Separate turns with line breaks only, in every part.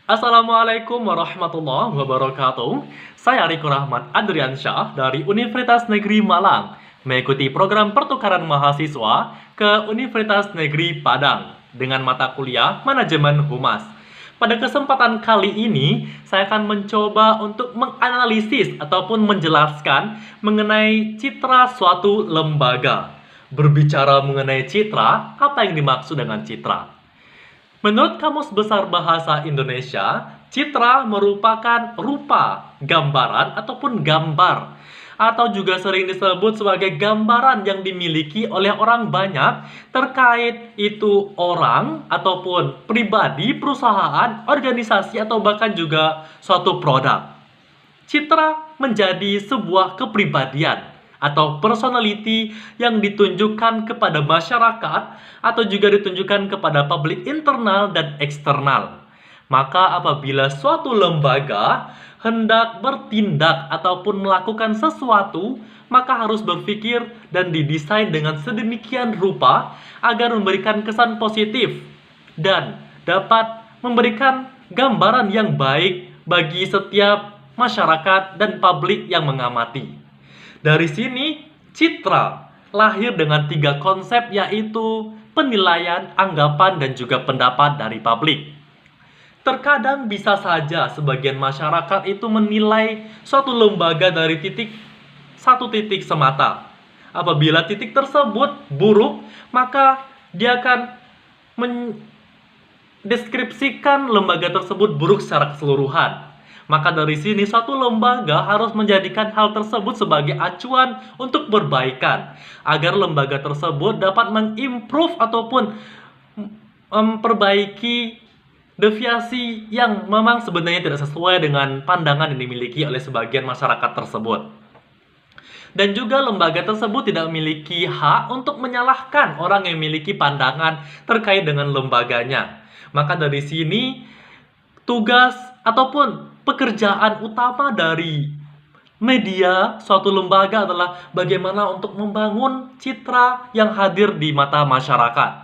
Assalamualaikum warahmatullahi wabarakatuh. Saya Riko Rahmat Adriansyah dari Universitas Negeri Malang, mengikuti program pertukaran mahasiswa ke Universitas Negeri Padang dengan mata kuliah Manajemen Humas. Pada kesempatan kali ini, saya akan mencoba untuk menganalisis ataupun menjelaskan mengenai citra suatu lembaga. Berbicara mengenai citra, apa yang dimaksud dengan citra? Menurut Kamus Besar Bahasa Indonesia, citra merupakan rupa, gambaran, ataupun gambar, atau juga sering disebut sebagai gambaran yang dimiliki oleh orang banyak terkait itu orang ataupun pribadi, perusahaan, organisasi, atau bahkan juga suatu produk. Citra menjadi sebuah kepribadian atau personality yang ditunjukkan kepada masyarakat atau juga ditunjukkan kepada publik internal dan eksternal. Maka apabila suatu lembaga hendak bertindak ataupun melakukan sesuatu, maka harus berpikir dan didesain dengan sedemikian rupa agar memberikan kesan positif dan dapat memberikan gambaran yang baik bagi setiap masyarakat dan publik yang mengamati. Dari sini, citra lahir dengan 3 konsep, yaitu penilaian, anggapan, dan juga pendapat dari publik. Terkadang bisa saja sebagian masyarakat itu menilai suatu lembaga dari satu titik semata. Apabila titik tersebut buruk, maka dia akan mendeskripsikan lembaga tersebut buruk secara keseluruhan. Maka dari sini suatu lembaga harus menjadikan hal tersebut sebagai acuan untuk perbaikan agar lembaga tersebut dapat mengimprove ataupun memperbaiki deviasi yang memang sebenarnya tidak sesuai dengan pandangan yang dimiliki oleh sebagian masyarakat tersebut. Dan juga lembaga tersebut tidak memiliki hak untuk menyalahkan orang yang memiliki pandangan terkait dengan lembaganya. Maka dari sini tugas ataupun pekerjaan utama dari media suatu lembaga adalah bagaimana untuk membangun citra yang hadir di mata masyarakat.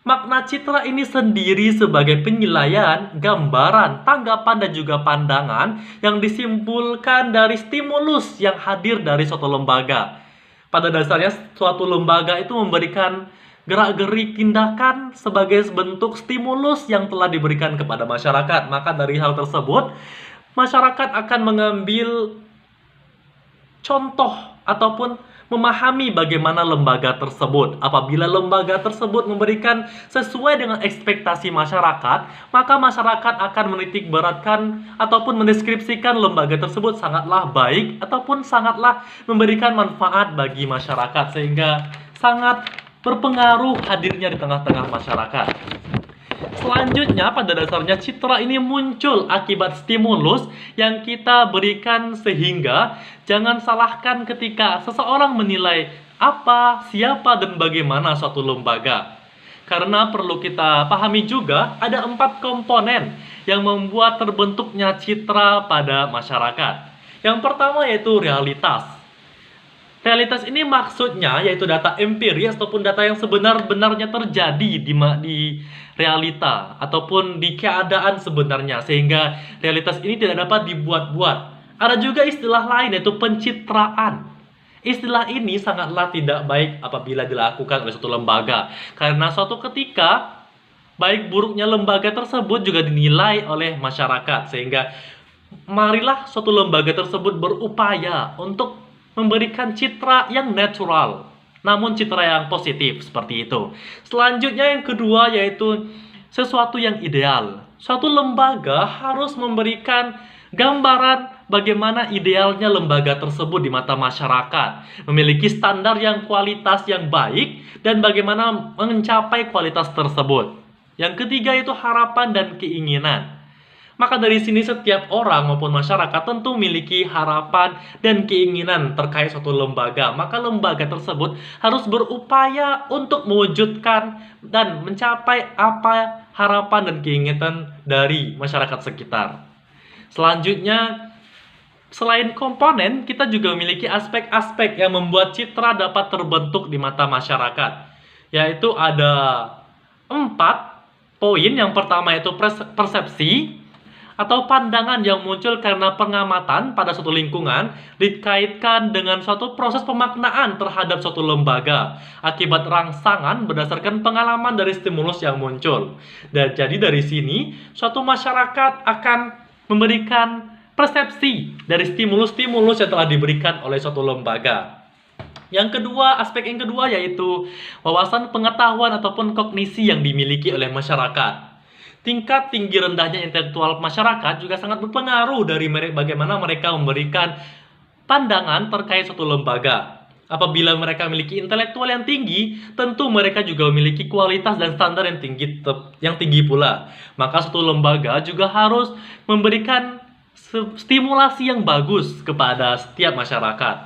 Makna citra ini sendiri sebagai penilaian, gambaran, tanggapan, dan juga pandangan yang disimpulkan dari stimulus yang hadir dari suatu lembaga. Pada dasarnya suatu lembaga itu memberikan gerak-gerik tindakan sebagai bentuk stimulus yang telah diberikan kepada masyarakat. Maka dari hal tersebut, masyarakat akan mengambil contoh ataupun memahami bagaimana lembaga tersebut. Apabila lembaga tersebut memberikan sesuai dengan ekspektasi masyarakat, maka masyarakat akan menitik beratkan ataupun mendeskripsikan lembaga tersebut sangatlah baik ataupun sangatlah memberikan manfaat bagi masyarakat, sehingga sangat berpengaruh hadirnya di tengah-tengah masyarakat. Selanjutnya, pada dasarnya citra ini muncul akibat stimulus yang kita berikan, sehingga jangan salahkan ketika seseorang menilai apa, siapa, dan bagaimana suatu lembaga. Karena perlu kita pahami juga ada 4 komponen yang membuat terbentuknya citra pada masyarakat. Yang pertama yaitu realitas. Realitas ini maksudnya yaitu data empiris ataupun data yang sebenar-benarnya terjadi di realita ataupun di keadaan sebenarnya, sehingga realitas ini tidak dapat dibuat-buat. Ada juga istilah lain yaitu pencitraan. Istilah ini sangatlah tidak baik apabila dilakukan oleh suatu lembaga, karena suatu ketika baik buruknya lembaga tersebut juga dinilai oleh masyarakat, sehingga marilah suatu lembaga tersebut berupaya untuk memberikan citra yang natural, namun citra yang positif seperti itu. Selanjutnya yang kedua yaitu sesuatu yang ideal. Suatu lembaga harus memberikan gambaran bagaimana idealnya lembaga tersebut di mata masyarakat, memiliki standar yang kualitas yang baik, dan bagaimana mencapai kualitas tersebut. Yang ketiga itu harapan dan keinginan. Maka dari sini setiap orang maupun masyarakat tentu memiliki harapan dan keinginan terkait suatu lembaga. Maka lembaga tersebut harus berupaya untuk mewujudkan dan mencapai apa harapan dan keinginan dari masyarakat sekitar. Selanjutnya, selain komponen, kita juga memiliki aspek-aspek yang membuat citra dapat terbentuk di mata masyarakat. Yaitu ada 4 poin yang pertama yaitu persepsi atau pandangan yang muncul karena pengamatan pada suatu lingkungan dikaitkan dengan suatu proses pemaknaan terhadap suatu lembaga akibat rangsangan berdasarkan pengalaman dari stimulus yang muncul. Dan jadi dari sini suatu masyarakat akan memberikan persepsi dari stimulus-stimulus yang telah diberikan oleh suatu lembaga. Yang kedua, aspek yang kedua yaitu wawasan pengetahuan ataupun kognisi yang dimiliki oleh masyarakat. Tingkat tinggi rendahnya intelektual masyarakat juga sangat berpengaruh dari bagaimana mereka memberikan pandangan terkait suatu lembaga. Apabila mereka memiliki intelektual yang tinggi, tentu mereka juga memiliki kualitas dan standar yang tinggi pula. Maka suatu lembaga juga harus memberikan stimulasi yang bagus kepada setiap masyarakat.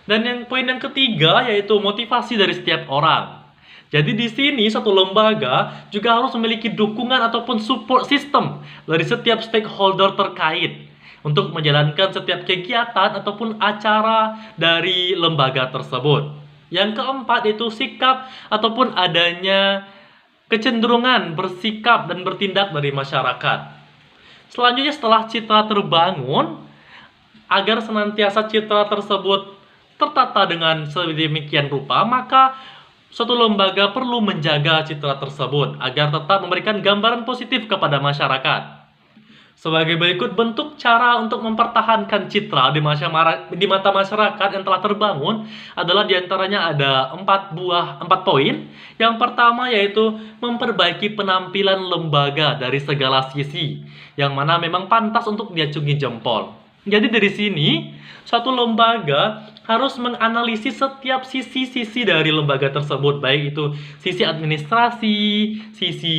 Dan poin yang ketiga yaitu motivasi dari setiap orang. Jadi di sini satu lembaga juga harus memiliki dukungan ataupun support system dari setiap stakeholder terkait untuk menjalankan setiap kegiatan ataupun acara dari lembaga tersebut. Yang keempat itu sikap ataupun adanya kecenderungan bersikap dan bertindak dari masyarakat. Selanjutnya setelah citra terbangun, agar senantiasa citra tersebut tertata dengan sedemikian rupa, maka suatu lembaga perlu menjaga citra tersebut agar tetap memberikan gambaran positif kepada masyarakat. Sebagai berikut bentuk cara untuk mempertahankan citra di mata masyarakat yang telah terbangun adalah diantaranya ada 4 poin. Yang pertama yaitu memperbaiki penampilan lembaga dari segala sisi, yang mana memang pantas untuk diacungi jempol. Jadi dari sini, suatu lembaga harus menganalisis setiap sisi-sisi dari lembaga tersebut, baik itu sisi administrasi, sisi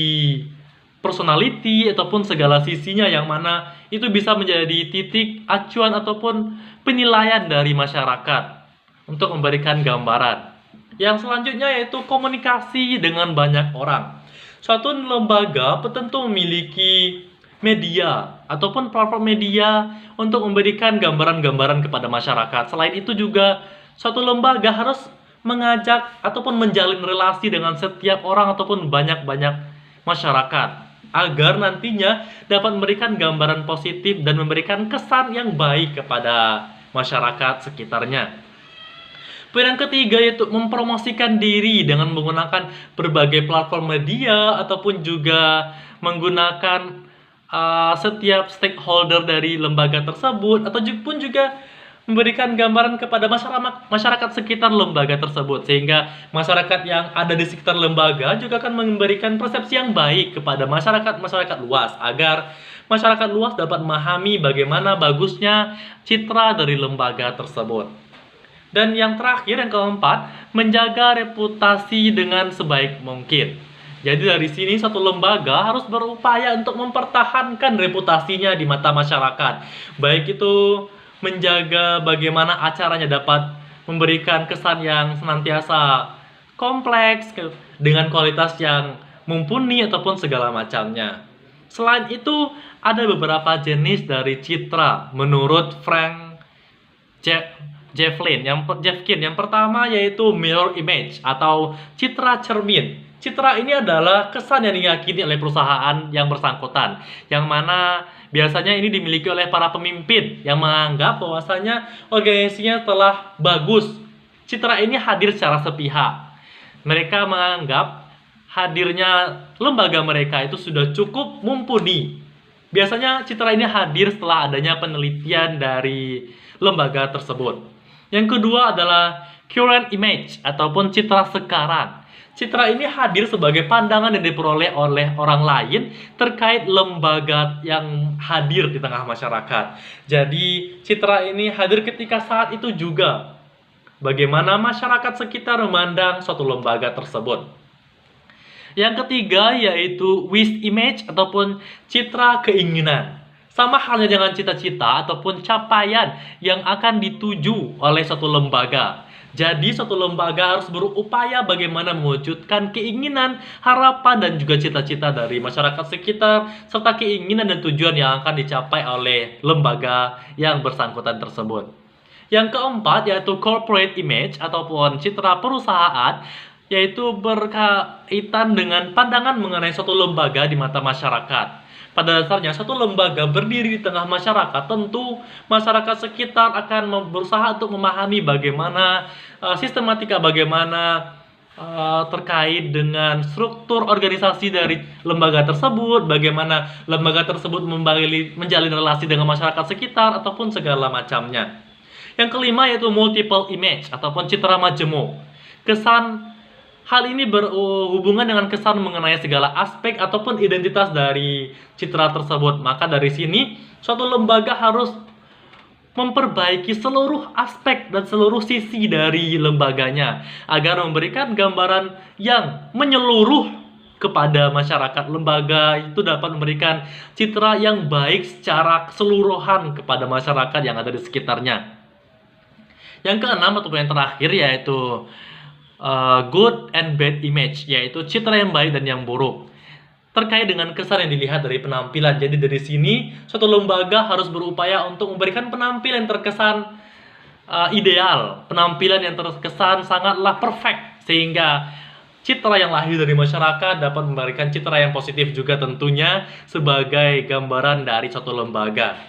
personality, ataupun segala sisinya yang mana itu bisa menjadi titik acuan ataupun penilaian dari masyarakat untuk memberikan gambaran. Yang selanjutnya yaitu komunikasi dengan banyak orang. Suatu lembaga tentu memiliki media ataupun platform media untuk memberikan gambaran-gambaran kepada masyarakat. Selain itu juga suatu lembaga harus mengajak ataupun menjalin relasi dengan setiap orang ataupun banyak-banyak masyarakat agar nantinya dapat memberikan gambaran positif dan memberikan kesan yang baik kepada masyarakat sekitarnya. Poin yang ketiga yaitu mempromosikan diri dengan menggunakan berbagai platform media ataupun juga menggunakan setiap stakeholder dari lembaga tersebut, atau pun juga memberikan gambaran kepada masyarakat sekitar lembaga tersebut, sehingga masyarakat yang ada di sekitar lembaga juga akan memberikan persepsi yang baik kepada masyarakat luas agar masyarakat luas dapat memahami bagaimana bagusnya citra dari lembaga tersebut. Dan yang terakhir, yang keempat, menjaga reputasi dengan sebaik mungkin. Jadi dari sini satu lembaga harus berupaya untuk mempertahankan reputasinya di mata masyarakat. Baik itu menjaga bagaimana acaranya dapat memberikan kesan yang senantiasa kompleks dengan kualitas yang mumpuni ataupun segala macamnya. Selain itu ada beberapa jenis dari citra menurut Frank Jeffkin. Yang pertama yaitu mirror image atau citra cermin. Citra ini adalah kesan yang diyakini oleh perusahaan yang bersangkutan, yang mana biasanya ini dimiliki oleh para pemimpin yang menganggap bahwasanya organisasinya telah bagus. Citra ini hadir secara sepihak. Mereka menganggap hadirnya lembaga mereka itu sudah cukup mumpuni. Biasanya citra ini hadir setelah adanya penelitian dari lembaga tersebut. Yang kedua adalah current image ataupun citra sekarang. Citra ini hadir sebagai pandangan yang diperoleh oleh orang lain terkait lembaga yang hadir di tengah masyarakat. Jadi citra ini hadir ketika saat itu juga bagaimana masyarakat sekitar memandang suatu lembaga tersebut. Yang ketiga yaitu wish image ataupun citra keinginan. Sama halnya dengan cita-cita ataupun capaian yang akan dituju oleh suatu lembaga. Jadi suatu lembaga harus berupaya bagaimana mewujudkan keinginan, harapan, dan juga cita-cita dari masyarakat sekitar, serta keinginan dan tujuan yang akan dicapai oleh lembaga yang bersangkutan tersebut. Yang keempat yaitu corporate image ataupun citra perusahaan. yaitu berkaitan dengan pandangan mengenai suatu lembaga di mata masyarakat. Pada dasarnya, suatu lembaga berdiri di tengah masyarakat, tentu masyarakat sekitar akan berusaha untuk memahami bagaimana sistematika, bagaimana terkait dengan struktur organisasi dari lembaga tersebut, bagaimana lembaga tersebut menjalin relasi dengan masyarakat sekitar, ataupun segala macamnya. Yang kelima yaitu multiple image ataupun citra majemuk. Hal ini berhubungan dengan kesan mengenai segala aspek ataupun identitas dari citra tersebut. Maka dari sini, suatu lembaga harus memperbaiki seluruh aspek dan seluruh sisi dari lembaganya agar memberikan gambaran yang menyeluruh kepada masyarakat. Lembaga itu dapat memberikan citra yang baik secara keseluruhan kepada masyarakat yang ada di sekitarnya. Yang keenam ataupun yang terakhir yaitu good and bad image, yaitu citra yang baik dan yang buruk terkait dengan kesan yang dilihat dari penampilan. Jadi dari sini suatu lembaga harus berupaya untuk memberikan penampilan yang terkesan ideal, penampilan yang terkesan sangatlah perfect, sehingga citra yang lahir dari masyarakat dapat memberikan citra yang positif juga tentunya sebagai gambaran dari suatu lembaga.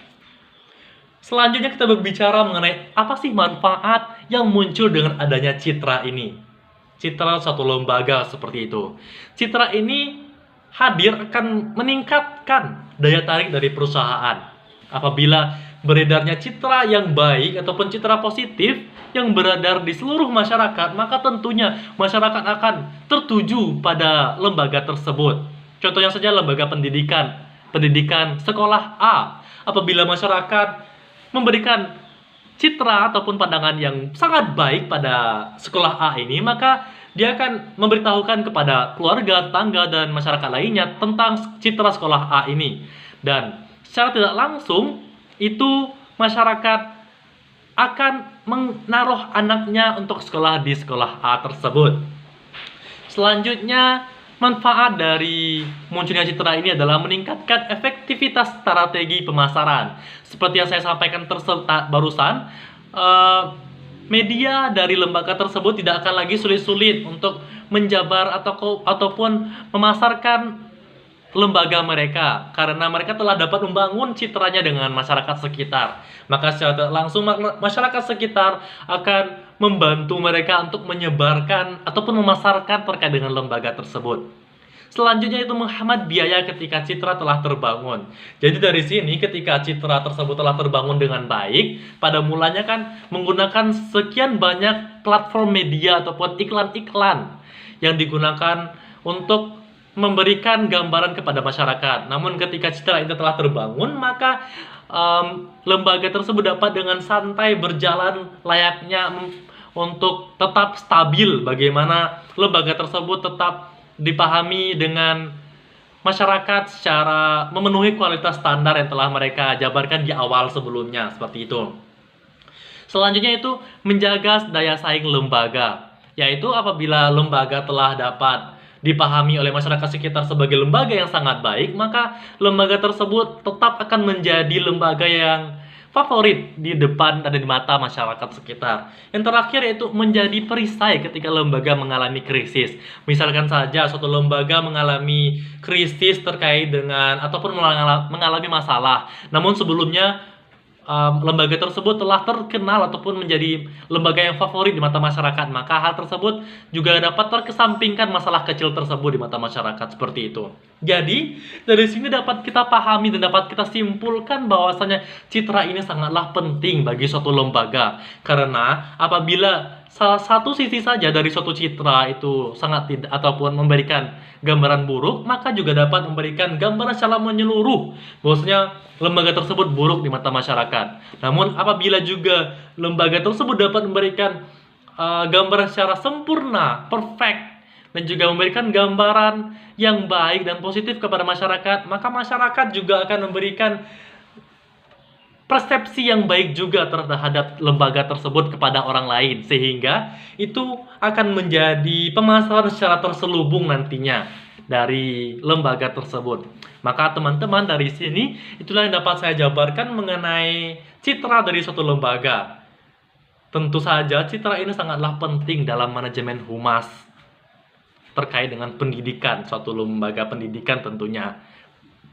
Selanjutnya kita berbicara mengenai apa sih manfaat yang muncul dengan adanya citra ini. Citra suatu lembaga seperti itu. Citra ini hadir akan meningkatkan daya tarik dari perusahaan. Apabila beredarnya citra yang baik ataupun citra positif yang beredar di seluruh masyarakat, maka tentunya masyarakat akan tertuju pada lembaga tersebut. Contohnya saja lembaga pendidikan sekolah A. Apabila masyarakat memberikan citra ataupun pandangan yang sangat baik pada sekolah A ini, maka dia akan memberitahukan kepada keluarga, tetangga, dan masyarakat lainnya tentang citra sekolah A ini. Dan secara tidak langsung, itu masyarakat akan menaruh anaknya untuk sekolah di sekolah A tersebut. Selanjutnya, manfaat dari munculnya citra ini adalah meningkatkan efektivitas strategi pemasaran. Seperti yang saya sampaikan barusan, media dari lembaga tersebut tidak akan lagi sulit-sulit untuk menjabar ataupun memasarkan lembaga mereka, karena mereka telah dapat membangun citranya dengan masyarakat sekitar. Maka secara tidak langsung masyarakat sekitar akan membantu mereka untuk menyebarkan ataupun memasarkan terkait dengan lembaga tersebut. Selanjutnya itu menghemat biaya ketika citra telah terbangun. Jadi dari sini ketika citra tersebut telah terbangun dengan baik, pada mulanya kan menggunakan sekian banyak platform media ataupun iklan-iklan yang digunakan untuk memberikan gambaran kepada masyarakat. Namun ketika citra itu telah terbangun, maka lembaga tersebut dapat dengan santai berjalan layaknya untuk tetap stabil. Bagaimana lembaga tersebut tetap dipahami dengan masyarakat secara memenuhi kualitas standar yang telah mereka jabarkan di awal sebelumnya, seperti itu. Selanjutnya itu menjaga daya saing lembaga, yaitu apabila lembaga telah dapat dipahami oleh masyarakat sekitar sebagai lembaga yang sangat baik, maka lembaga tersebut tetap akan menjadi lembaga yang favorit di depan dan di mata masyarakat sekitar. Yang terakhir yaitu menjadi perisai ketika lembaga mengalami krisis. Misalkan saja suatu lembaga mengalami krisis terkait dengan ataupun mengalami masalah, namun sebelumnya lembaga tersebut telah terkenal ataupun menjadi lembaga yang favorit di mata masyarakat, maka hal tersebut juga dapat terkesampingkan masalah kecil tersebut di mata masyarakat, seperti itu. Jadi dari sini dapat kita pahami dan dapat kita simpulkan bahwasanya citra ini sangatlah penting bagi suatu lembaga, karena apabila salah satu sisi saja dari suatu citra itu sangat tidak ataupun memberikan gambaran buruk, maka juga dapat memberikan gambaran secara menyeluruh bahwasanya lembaga tersebut buruk di mata masyarakat. Namun apabila juga lembaga tersebut dapat memberikan gambaran secara sempurna, perfect, dan juga memberikan gambaran yang baik dan positif kepada masyarakat, maka masyarakat juga akan memberikan persepsi yang baik juga terhadap lembaga tersebut kepada orang lain, sehingga itu akan menjadi pemasaran secara terselubung nantinya dari lembaga tersebut. Maka teman-teman dari sini itulah yang dapat saya jabarkan mengenai citra dari suatu lembaga. Tentu saja citra ini sangatlah penting dalam manajemen humas. terkait dengan pendidikan, suatu lembaga pendidikan tentunya.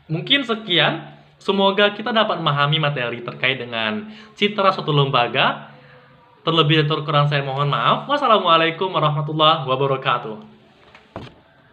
Mungkin sekian, semoga kita dapat memahami materi terkait dengan citra suatu lembaga. Terlebih dan terkurang saya mohon maaf. Wassalamualaikum warahmatullahi wabarakatuh.